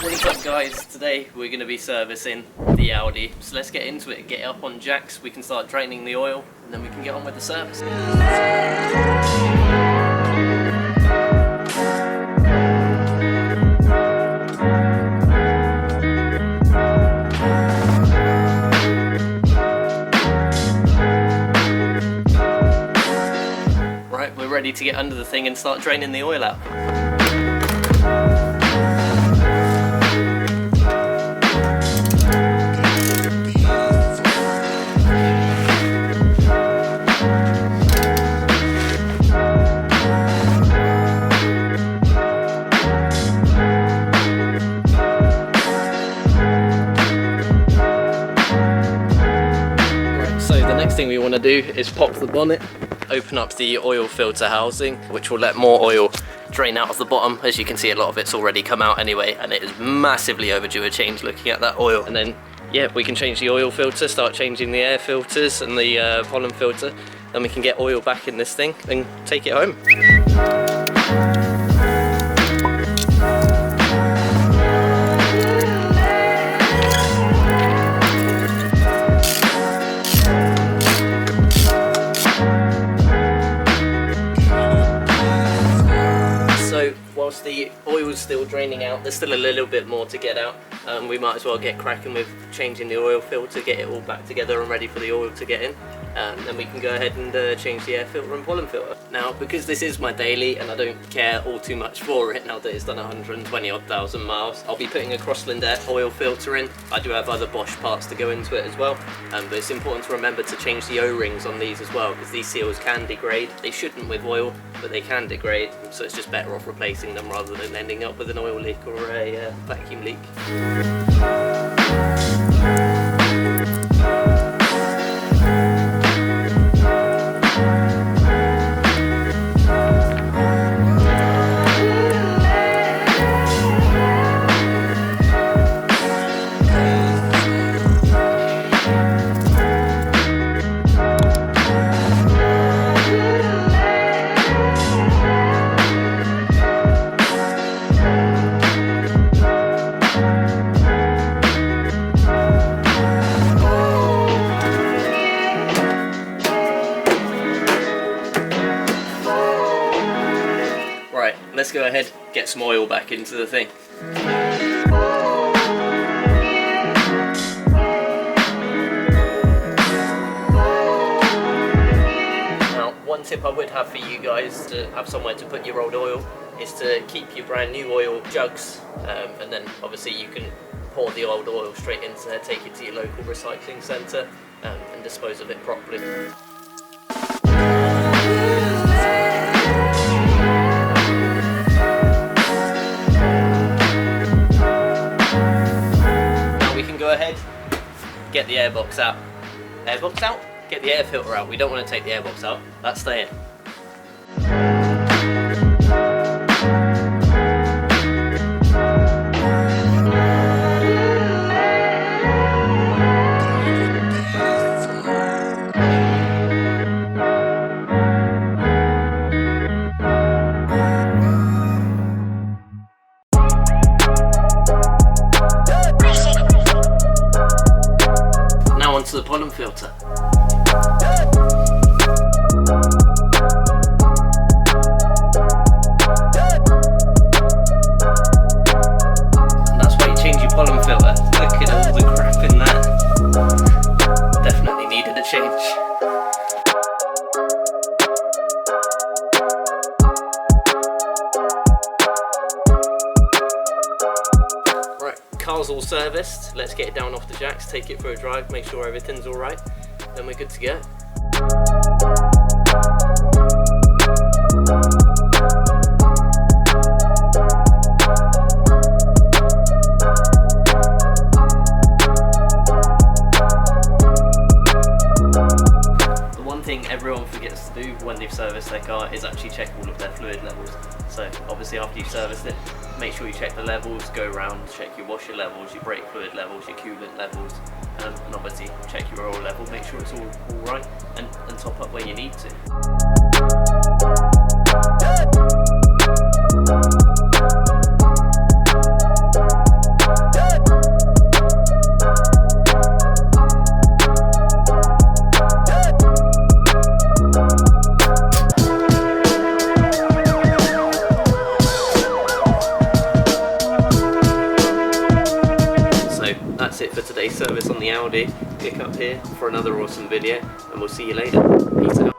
What is up guys, today we're going to be servicing the Audi, so let's get into it, get it up on jacks, we can start draining the oil and then we can get on with the service. Right, we're ready to get under the thing and start draining the oil out. Thing we want to do is pop the bonnet, open up the oil filter housing, which will let more oil drain out of the bottom. As you can see, a lot of it's already come out anyway, and it is massively overdue a change looking at that oil. And then yeah, we can change the oil filter, start changing the air filters and the pollen filter, then we can get oil back in this thing and take it home. Whilst the oil's still draining out, there's still a little bit more to get out. We might as well get cracking with changing the oil filter, get it all back together and ready for the oil to get in. Then we can go ahead and change the air filter and pollen filter. Now, because this is my daily and I don't care all too much for it now that it's done 120,000 miles, I'll be putting a Crossland air oil filter in. I do have other Bosch parts to go into it as well, but it's important to remember to change the O-rings on these as well, because these seals can degrade. They shouldn't with oil, but they can degrade, so it's just better off replacing them rather than ending up with an oil leak or a vacuum leak. Right, let's go ahead, get some oil back into the thing. Now, one tip I would have for you guys to have somewhere to put your old oil is to keep your brand new oil jugs, and then obviously you can pour the old oil straight into there, take it to your local recycling centre and dispose of it properly. Go ahead, get the airbox out. Airbox out? Get the air filter out. We don't want to take the airbox out. That's staying. To the pollen filter. And that's why you change your pollen filter. Look at all the crap in that. Definitely needed a change. Car's all serviced, let's get it down off the jacks, take it for a drive, make sure everything's alright, then we're good to go. The one thing everyone forgets to do when they've serviced their car is actually check all of their fluid levels. So obviously after you've serviced it, make sure you check the levels, go around, check your washer levels, your brake fluid levels, your coolant levels, and obviously check your oil level, make sure it's all right, and top up where you need to. service on the Audi. Click up here for another awesome video, and we'll see you later. Peace out.